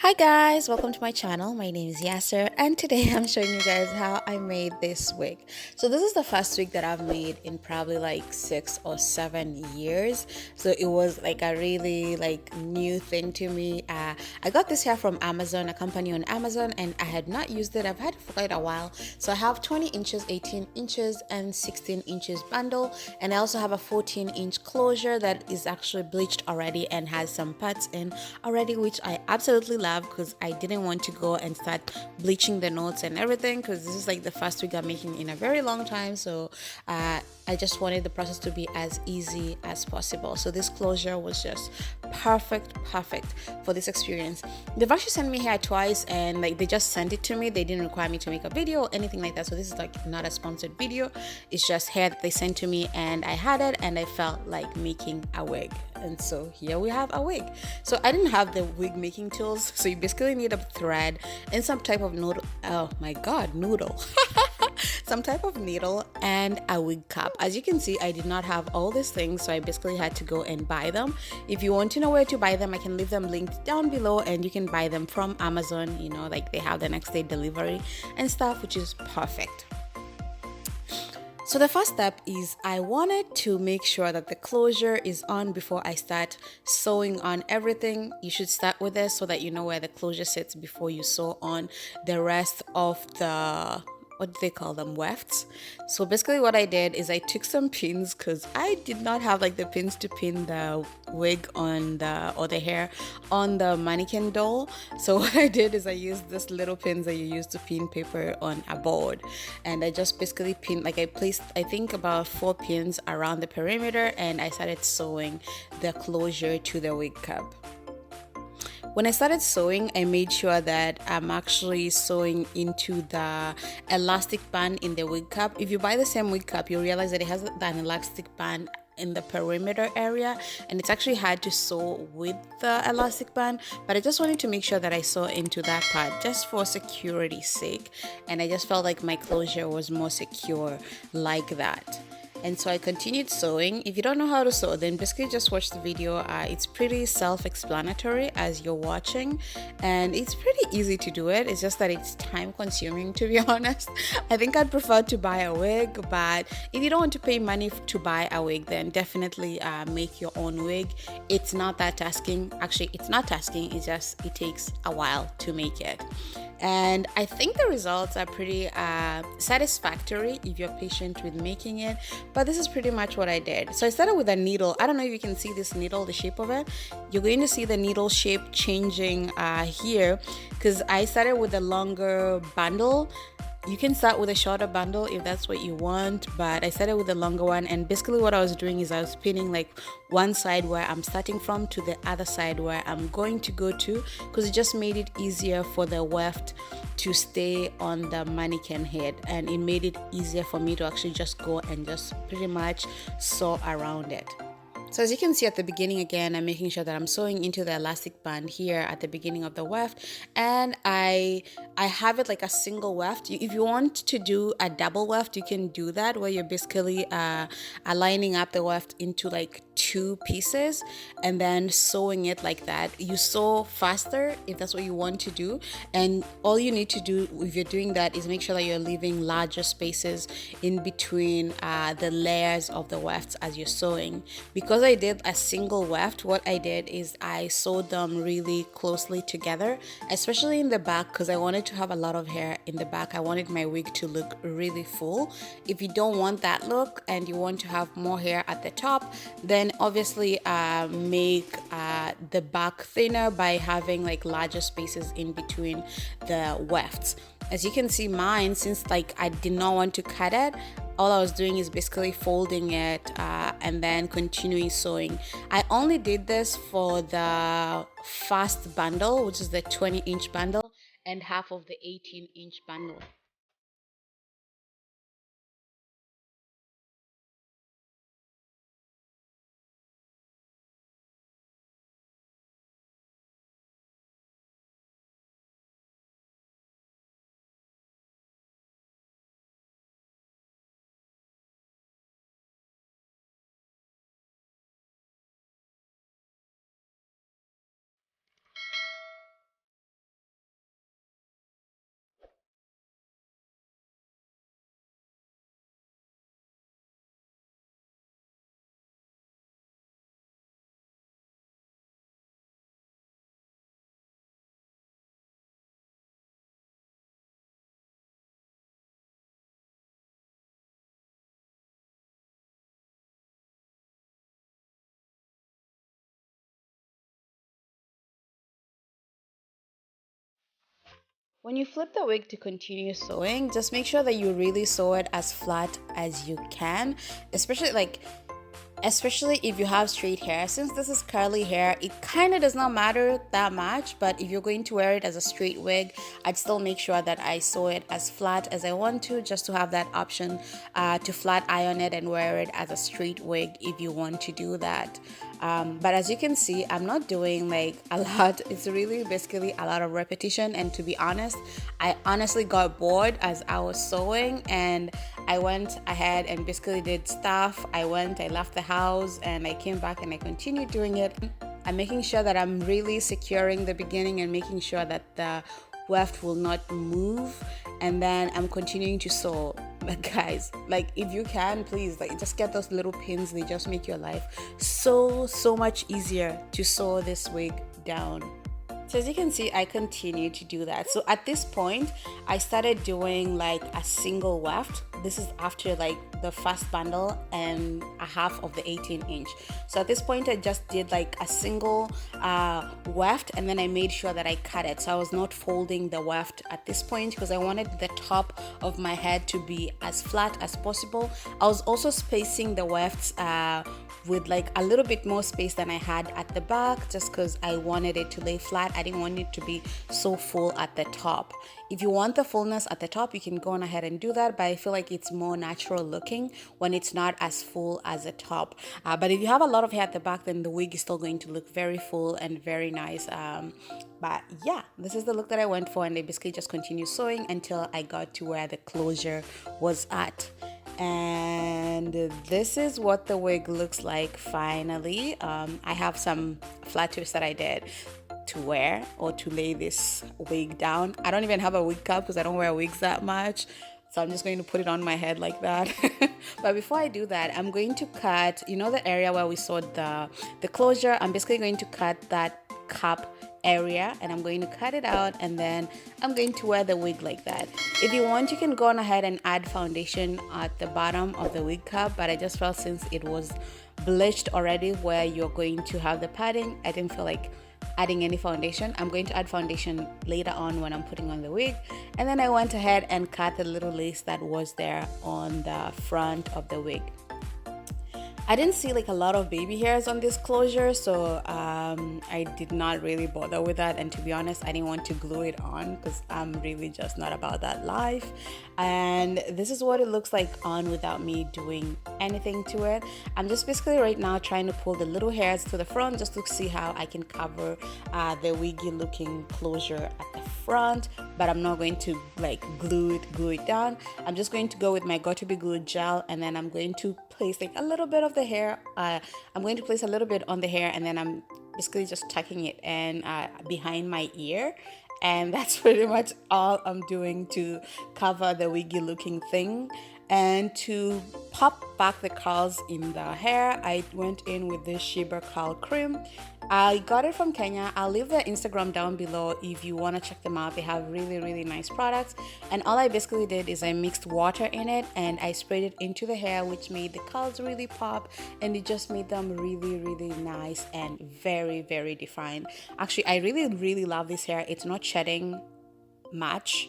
Hi guys, welcome to my channel. My name is Yasser and today I'm showing you guys how I made this wig. So this is the first wig that I've made in probably like 6 or 7 years. So it was like a really new thing to me. I got this hair from Amazon, a company on Amazon, and I had not used it. I've had it for quite a while. So I have 20 inches, 18 inches and 16 inches bundle, and I also have a 14-inch closure that is actually bleached already and has some parts in already, which I absolutely love because I didn't want to go and start bleaching the knots and everything because this is like the first wig I'm making in a very long time. So I just wanted the process to be as easy as possible. So this closure was just perfect for this experience. They've actually sent me here twice and like they just sent it to me. They didn't require me to make a video or anything like that. So this is like not a sponsored video. It's just hair that they sent to me and I had it and I felt like making a wig. And so here we have a wig. So I didn't have the wig making tools. So you basically need a thread and some type of noodle. Oh my God, noodle. Some type of needle and a wig cap. As you can see, I did not have all these things, so I basically had to go and buy them. If you want to know where to buy them, I can leave them linked down below and you can buy them from Amazon. You know, like they have the next day delivery and stuff, which is perfect. So the first step is I wanted to make sure that the closure is on before I start sewing on everything. You should start with this so that you know where the closure sits before you sew on the rest of the, what do they call them, wefts. So basically what I did is I took some pins because I did not have like the pins to pin the wig on the, or the hair on the mannequin doll. So what I did is I used this little pins that you use to pin paper on a board, and I just basically pinned, like I placed I think about 4 pins around the perimeter, and I started sewing the closure to the wig cap. When I started sewing, I made sure that I'm actually sewing into the elastic band in the wig cap. If you buy the same wig cap, you'll realize that it has an elastic band in the perimeter area, and it's actually hard to sew with the elastic band, but I just wanted to make sure that I sew into that part just for security's sake, and I just felt like my closure was more secure like that. And so I continued sewing. If you don't know how to sew, then basically just watch the video. It's pretty self-explanatory as you're watching, and it's pretty easy to do it. It's just that it's time consuming, to be honest. I think I'd prefer to buy a wig, but if you don't want to pay money to buy a wig, then definitely make your own wig. It's not that tasking. Actually, it's not tasking. It's just, it takes a while to make it. And I think the results are pretty satisfactory if you're patient with making it, but this is pretty much what I did. So I started with a needle. I don't know if you can see this needle, the shape of it. You're going to see the needle shape changing here because I started with a longer bundle. You can start with a shorter bundle if that's what you want, but I started with a longer one, and basically what I was doing is I was pinning like one side where I'm starting from to the other side where I'm going to go to, because it just made it easier for the weft to stay on the mannequin head, and it made it easier for me to actually just go and just pretty much sew around it. So as you can see at the beginning, again, I'm making sure that I'm sewing into the elastic band here at the beginning of the weft, and I have it like a single weft. If you want to do a double weft, you can do that, where you're basically aligning up the weft into like 2 pieces and then sewing it like that. You sew faster if that's what you want to do, and all you need to do if you're doing that is make sure that you're leaving larger spaces in between the layers of the wefts as you're sewing. Because I did a single weft, what I did is I sewed them really closely together, especially in the back, because I wanted to have a lot of hair in the back. I wanted my wig to look really full. If you don't want that look and you want to have more hair at the top, then obviously make the back thinner by having like larger spaces in between the wefts. As you can see, mine, since like I did not want to cut it, all I was doing is basically folding it and then continuing sewing. I only did this for the first bundle, which is the 20-inch bundle, and half of the 18-inch bundle. When you flip the wig to continue sewing, just make sure that you really sew it as flat as you can, especially if you have straight hair. Since this is curly hair, it kind of does not matter that much, but if you're going to wear it as a straight wig, I'd still make sure that I sew it as flat as I want to, just to have that option to flat iron it and wear it as a straight wig if you want to do that. But as you can see, I'm not doing like a lot. It's really basically a lot of repetition, and to be honest, I honestly got bored as I was sewing, and I went ahead and basically did stuff. I left the house, and I came back and I continued doing it. I'm making sure that I'm really securing the beginning and making sure that the weft will not move, and then I'm continuing to sew. But guys, like, if you can, please, like, just get those little pins. They just make your life so much easier to sew this wig down. So as you can see, I continue to do that. So at this point, I started doing like a single weft. This is after like the first bundle and a half of the 18-inch. So at this point, I just did like a single weft, and then I made sure that I cut it. So I was not folding the weft at this point because I wanted the top of my head to be as flat as possible. I was also spacing the wefts with like a little bit more space than I had at the back, just because I wanted it to lay flat. I didn't want it to be so full at the top. If you want the fullness at the top, you can go on ahead and do that, but I feel like it's more natural looking when it's not as full as the top. But if you have a lot of hair at the back, then the wig is still going to look very full and very nice. But yeah, this is the look that I went for, and I basically just continued sewing until I got to where the closure was at. And this is what the wig looks like finally. I have some flat twists that I did to wear or to lay this wig down. I don't even have a wig cap because I don't wear wigs that much, so I'm just going to put it on my head like that. But before I do that, I'm going to cut, you know, the area where we sewed the closure. I'm basically going to cut that cap area, and I'm going to cut it out, and then I'm going to wear the wig like that. If you want, you can go on ahead and add foundation at the bottom of the wig cap, but I just felt since it was bleached already where you're going to have the padding, I didn't feel like adding any foundation. I'm going to add foundation later on when I'm putting on the wig. And then I went ahead and cut the little lace that was there on the front of the wig. I didn't see like a lot of baby hairs on this closure, so I did not really bother with that, and to be honest, I didn't want to glue it on because I'm really just not about that life. And this is what it looks like on without me doing anything to it. I'm just basically right now trying to pull the little hairs to the front just to see how I can cover the wiggy looking closure at the front, but I'm not going to like glue it down. I'm just going to go with my got2b glue gel, and then I'm going to place like a little bit of the hair. I'm going to place a little bit on the hair, and then I'm basically just tucking it in behind my ear, and that's pretty much all I'm doing to cover the wiggy looking thing. And to pop back the curls in the hair, I went in with this Shea Curl Cream. I got it from Kenya. I'll leave their Instagram down below if you want to check them out. They have really nice products. And all I basically did is I mixed water in it and I sprayed it into the hair, which made the curls really pop, and it just made them really nice and very defined. Actually, I really love this hair. It's not shedding much.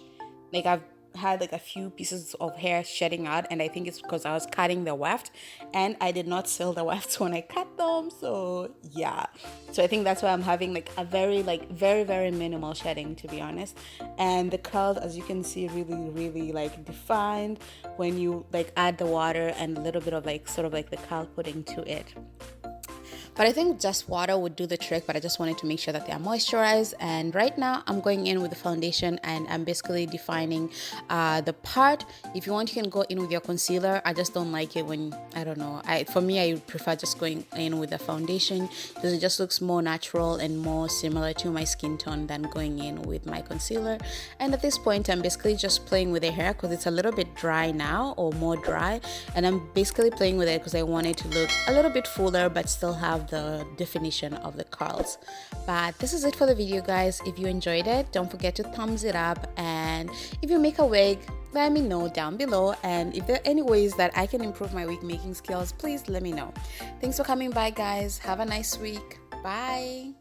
Like, I've had like a few pieces of hair shedding out, and I think it's because I was cutting the weft and I did not seal the wefts when I cut them. So yeah, so I think that's why I'm having like a very minimal shedding, to be honest. And the curls, as you can see, really like defined when you like add the water and a little bit of like sort of like the curl pudding to it. But I think just water would do the trick, but I just wanted to make sure that they are moisturized. And right now I'm going in with the foundation and I'm basically defining the part. If you want, you can go in with your concealer. I just don't like it when, I don't know. For me, I prefer just going in with the foundation because it just looks more natural and more similar to my skin tone than going in with my concealer. And at this point, I'm basically just playing with the hair because it's a little bit dry now, or more dry. And I'm basically playing with it because I want it to look a little bit fuller but still have the definition of the curls. But this is it for the video, guys. If you enjoyed it, don't forget to thumbs it up, and if you make a wig, let me know down below. And if there are any ways that I can improve my wig making skills, please let me know. Thanks for coming by, guys. Have a nice week. Bye.